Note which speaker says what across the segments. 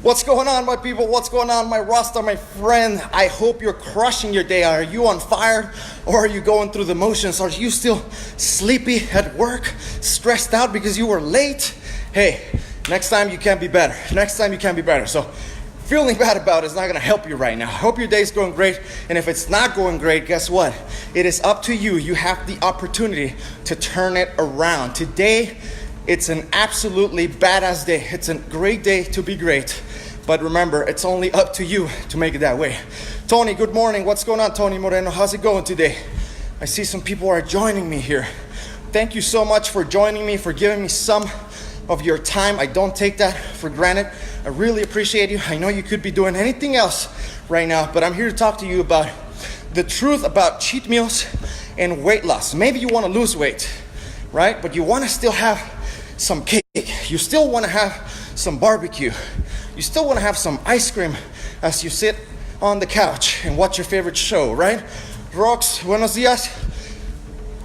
Speaker 1: What's going on, my people? What's going on, my Rasta, my friend? I hope you're crushing your day. Are you on fire, or are you going through the motions? Are you still sleepy at work, stressed out because you were late? Hey, next time you can be better. Next time you can be better. So feeling bad about it is not going to help you right now. I hope your day's going great. And if it's not going great, guess what? It is up to you. You have the opportunity to turn it around. Today, it's an absolutely badass day. It's a great day to be great. But remember, it's only up to you to make it that way. Tony, good morning. What's going on, Tony Moreno? How's it going today? I see some people are joining me here. Thank you so much for joining me, for giving me some of your time. I don't take that for granted. I really appreciate you. I know you could be doing anything else right now, but I'm here to talk to you about the truth about cheat meals and weight loss. Maybe you want to lose weight, right? But you want to still have some cake. You still want to have some barbecue. You still want to have some ice cream as you sit on the couch and watch your favorite show, right? Rox, buenos dias.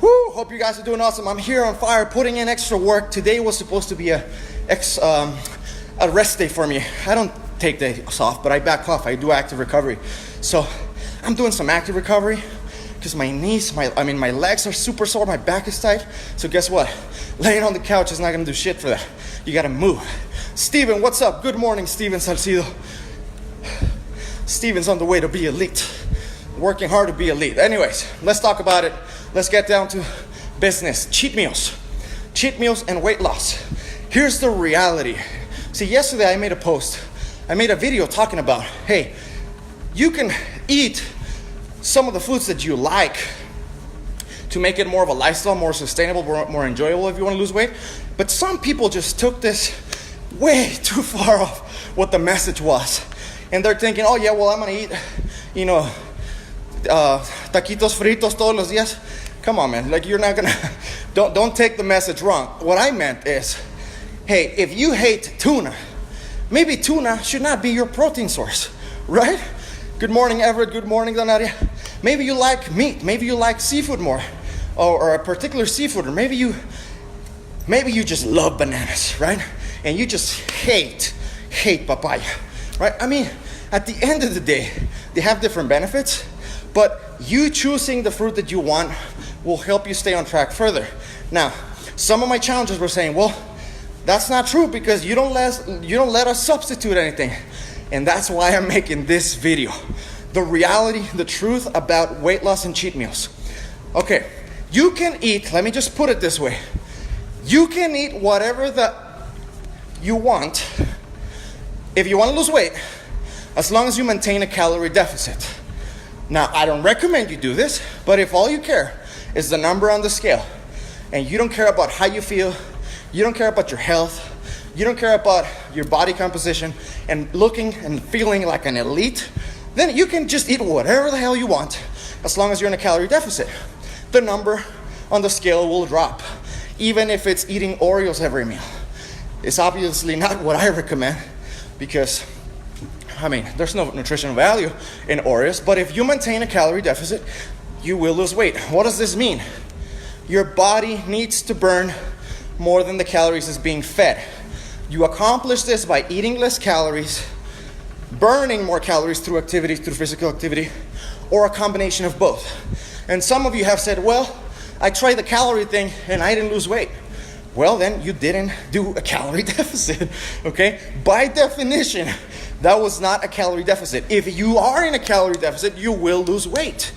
Speaker 1: Woo, hope you guys are doing awesome. I'm here on fire, putting in extra work. Today was supposed to be a rest day for me. I don't take days off, but I back off. I do active recovery. So I'm doing some active recovery because my knees, my legs are super sore. My back is tight. So guess what? Laying on the couch is not going to do shit for that. You got to move. Steven, what's up? Good morning, Steven Salcido. Steven's on the way to be elite. Working hard to be elite. Anyways, let's talk about it. Let's get down to business. Cheat meals. Cheat meals and weight loss. Here's the reality. See, yesterday I made a post. I made a video talking about, hey, you can eat some of the foods that you like to make it more of a lifestyle, more sustainable, more enjoyable if you want to lose weight. But some people just took this way too far off what the message was. And they're thinking, oh yeah, well, I'm going to eat, taquitos fritos todos los días. Come on, man. Like, you're not going to, don't take the message wrong. What I meant is, hey, if you hate tuna, maybe tuna should not be your protein source, right? Good morning, Everett. Good morning, Donaria. Maybe you like meat. Maybe you like seafood more, or a particular seafood, or maybe you just love bananas, right? And you just hate papaya, right? I mean, at the end of the day, they have different benefits, but you choosing the fruit that you want will help you stay on track further. Now, some of my challenges were saying, well, that's not true because you don't let us substitute anything. And that's why I'm making this video. The reality, the truth about weight loss and cheat meals. Okay, you can eat, let me just put it this way. You can eat whatever you want if you want to lose weight, as long as you maintain a calorie deficit. Now, I don't recommend you do this, but if all you care is the number on the scale, and you don't care about how you feel, you don't care about your health, you don't care about your body composition and looking and feeling like an elite, then you can just eat whatever the hell you want as long as you're in a calorie deficit. The number on the scale will drop, even if it's eating Oreos every meal. It's obviously not what I recommend because, there's no nutritional value in Oreos, but if you maintain a calorie deficit, you will lose weight. What does this mean? Your body needs to burn more than the calories is being fed. You accomplish this by eating less calories, burning more calories through activity, through physical activity, or a combination of both. And some of you have said, well, I tried the calorie thing and I didn't lose weight. Well, then you didn't do a calorie deficit, okay? By definition, that was not a calorie deficit. If you are in a calorie deficit, you will lose weight.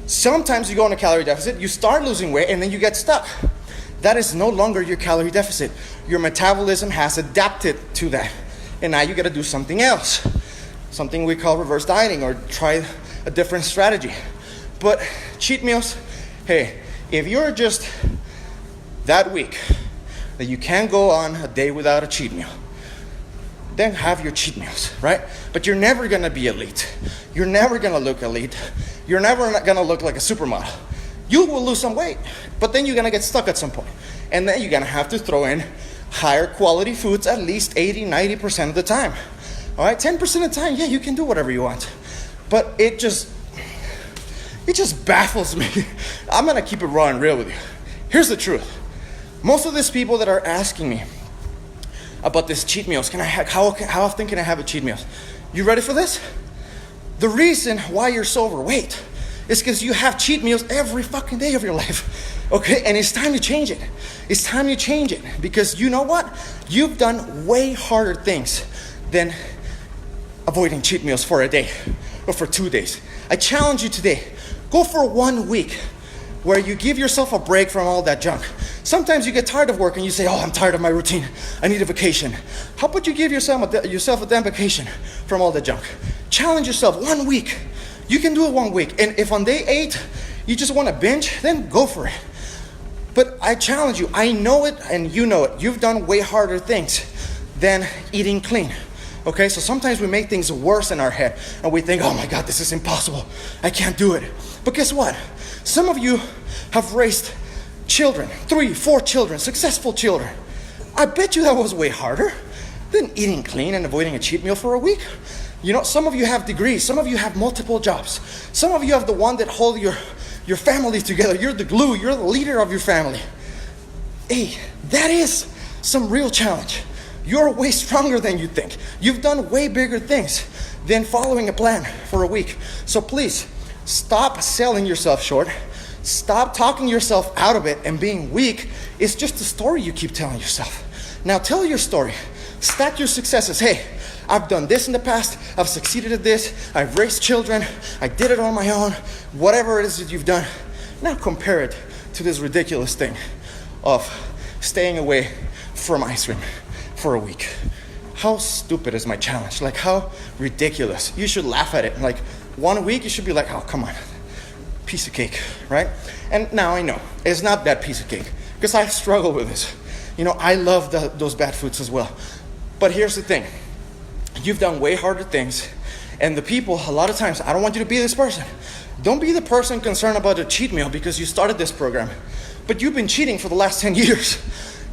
Speaker 1: Sometimes you go in a calorie deficit, you start losing weight, and then you get stuck. That is no longer your calorie deficit. Your metabolism has adapted to that. And now you got to do something else. Something we call reverse dieting, or try a different strategy. But cheat meals, hey, if you're just that weak that you can't go on a day without a cheat meal, then have your cheat meals, right? But you're never going to be elite. You're never going to look elite. You're never going to look like a supermodel. You will lose some weight, but then you're going to get stuck at some point. And then you're going to have to throw in higher quality foods at least 80-90% of the time. All right, 10% of the time, yeah, you can do whatever you want. But it just baffles me. I'm going to keep it raw and real with you. Here's the truth. Most of these people that are asking me about this cheat meals. How often can I have a cheat meal? You ready for this? The reason why you're so overweight is because you have cheat meals every fucking day of your life. Okay? And it's time to change it. It's time to change it. Because you know what? You've done way harder things than avoiding cheat meals for a day or for 2 days. I challenge you today. Go for 1 week where you give yourself a break from all that junk. Sometimes you get tired of work and you say, oh, I'm tired of my routine. I need a vacation. How about you give yourself a damn vacation from all that junk? Challenge yourself 1 week. You can do it 1 week. And if on day 8 you just want to binge, then go for it. But I challenge you. I know it and you know it. You've done way harder things than eating clean. Okay, so sometimes we make things worse in our head and we think, oh my God, this is impossible. I can't do it. But guess what? Some of you have raised children, 3, 4 children, successful children. I bet you that was way harder than eating clean and avoiding a cheat meal for a week. You know, some of you have degrees. Some of you have multiple jobs. Some of you have the one that hold your family together. You're the glue. You're the leader of your family. Hey, that is some real challenge. You're way stronger than you think. You've done way bigger things than following a plan for a week. So please, stop selling yourself short. Stop talking yourself out of it and being weak. It's just a story you keep telling yourself. Now tell your story. Stack your successes. Hey, I've done this in the past. I've succeeded at this. I've raised children. I did it on my own. Whatever it is that you've done. Now compare it to this ridiculous thing of staying away from ice cream for a week. How stupid is my challenge? Like, how ridiculous. You should laugh at it. Like, 1 week you should be like, oh, come on. Piece of cake, right? And now I know it's not that piece of cake because I struggle with this. You know, I love those bad foods as well. But here's the thing. You've done way harder things. And the people, a lot of times, I don't want you to be this person. Don't be the person concerned about a cheat meal because you started this program. But you've been cheating for the last 10 years.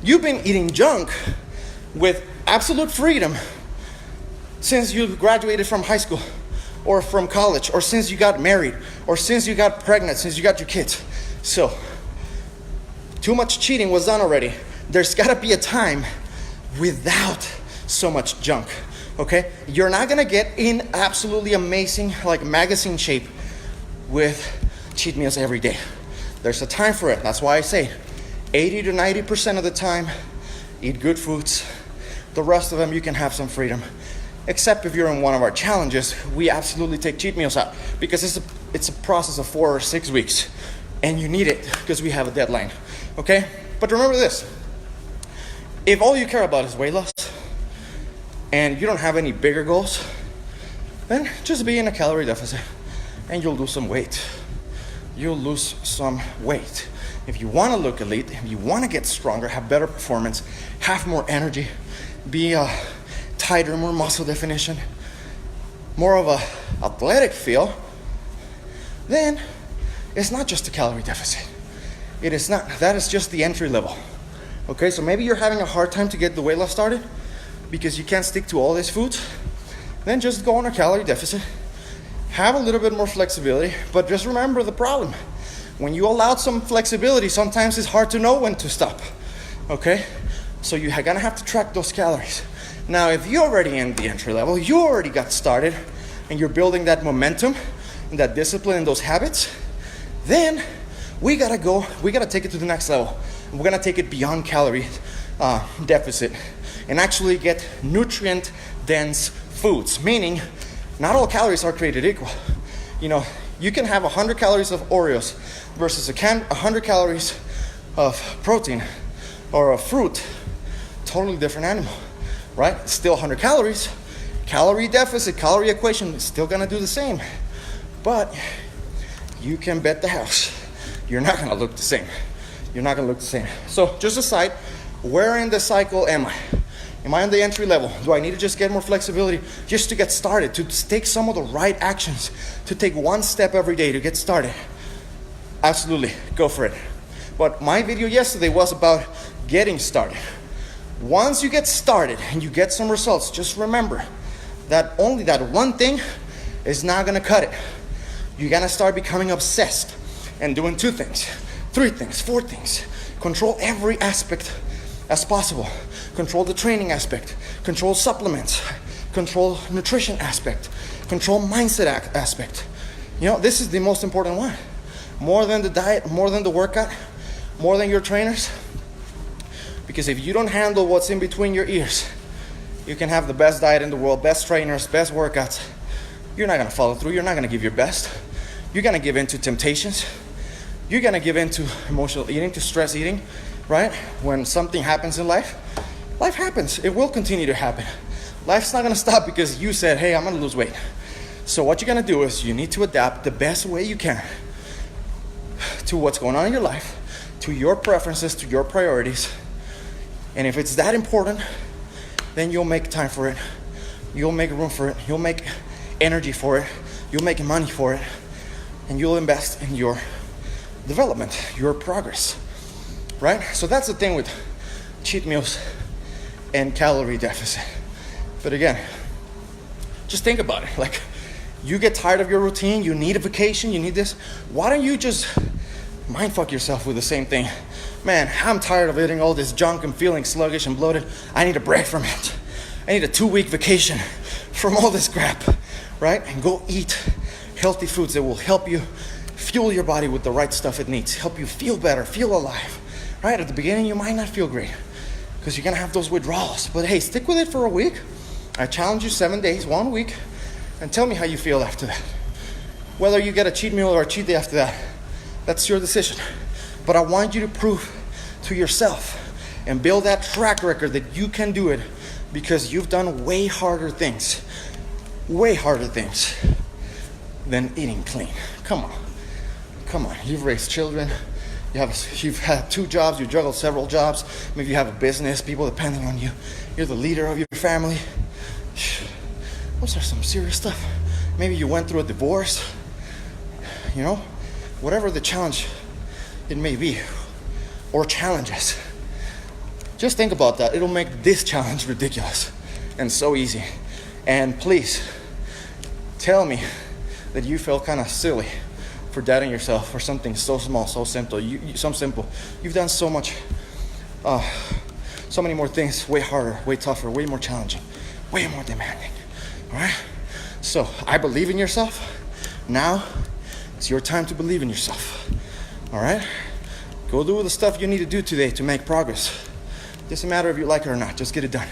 Speaker 1: You've been eating junk with absolute freedom since you graduated from high school or from college or since you got married or since you got pregnant, since you got your kids. So, too much cheating was done already. There's got to be a time without so much junk, okay? You're not going to get in absolutely amazing, like magazine shape with cheat meals every day. There's a time for it. That's why I say 80 to 90% of the time, eat good foods. The rest of them, you can have some freedom. Except if you're in one of our challenges, we absolutely take cheat meals out because it's a process of 4 or 6 weeks. And you need it because we have a deadline, okay? But remember this. If all you care about is weight loss and you don't have any bigger goals, then just be in a calorie deficit and you'll lose some weight. You'll lose some weight. If you want to look elite, if you want to get stronger, have better performance, have more energy, be tighter, more muscle definition, more of a athletic feel, then it's not just a calorie deficit. It is not. That is just the entry level. Okay, so maybe you're having a hard time to get the weight loss started because you can't stick to all these foods. Then just go on a calorie deficit. Have a little bit more flexibility, but just remember the problem. When you allow some flexibility, sometimes it's hard to know when to stop. Okay? So you're gonna have to track those calories. Now, if you're already in the entry level, you already got started, and you're building that momentum, and that discipline, and those habits, then we gotta take it to the next level. We're gonna take it beyond calorie deficit and actually get nutrient-dense foods, meaning not all calories are created equal. You know, you can have 100 calories of Oreos versus 100 calories of protein or a fruit. Totally different animal, right? Still 100 calories. Calorie deficit, calorie equation is still gonna do the same. But you can bet the house, you're not gonna look the same. You're not gonna look the same. So just decide, where in the cycle am I? Am I on the entry level? Do I need to just get more flexibility just to get started, to take some of the right actions, to take one step every day to get started? Absolutely, go for it. But my video yesterday was about getting started. Once you get started and you get some results, just remember that only that one thing is not gonna cut it. You're gonna start becoming obsessed and doing 2 things, 3 things, 4 things. Control every aspect as possible. control the training aspect, control supplements, control nutrition aspect, control mindset aspect. You know, this is the most important one. More than the diet, more than the workout, more than your trainers. Because if you don't handle what's in between your ears, you can have the best diet in the world, best trainers, best workouts. You're not going to follow through. You're not going to give your best. You're going to give in to temptations. You're going to give in to emotional eating, to stress eating, right? When something happens in life, life happens. It will continue to happen. Life's not going to stop because you said, hey, I'm going to lose weight. So what you're going to do is you need to adapt the best way you can to what's going on in your life, to your preferences, to your priorities. And if it's that important, then you'll make time for it. You'll make room for it. You'll make energy for it. You'll make money for it. And you'll invest in your development, your progress, right? So that's the thing with cheat meals and calorie deficit. But again, just think about it. Like, you get tired of your routine, you need a vacation, you need this. Why don't you just mindfuck yourself with the same thing? Man, I'm tired of eating all this junk and feeling sluggish and bloated. I need a break from it. I need a 2-week vacation from all this crap, right? And go eat healthy foods that will help you fuel your body with the right stuff it needs, help you feel better, feel alive, right? At the beginning, you might not feel great because you're going to have those withdrawals. But hey, stick with it for a week. I challenge you 7 days, 1 week, and tell me how you feel after that. Whether you get a cheat meal or a cheat day after that, that's your decision. But I want you to prove to yourself and build that track record that you can do it because you've done way harder things than eating clean. Come on. You've raised children. You've had 2 jobs. You juggled several jobs. Maybe you have a business, people depending on you. You're the leader of your family. Those are some serious stuff. Maybe you went through a divorce. You know, whatever the challenge it may be, or challenges. Just think about that. It'll make this challenge ridiculous and so easy. And please, tell me that you felt kind of silly for doubting yourself for something so small, so simple. You've done so much, so many more things, way harder, way tougher, way more challenging, way more demanding. All right? So I believe in yourself. Now it's your time to believe in yourself. All right? Go do the stuff you need to do today to make progress. Doesn't matter if you like it or not. Just get it done.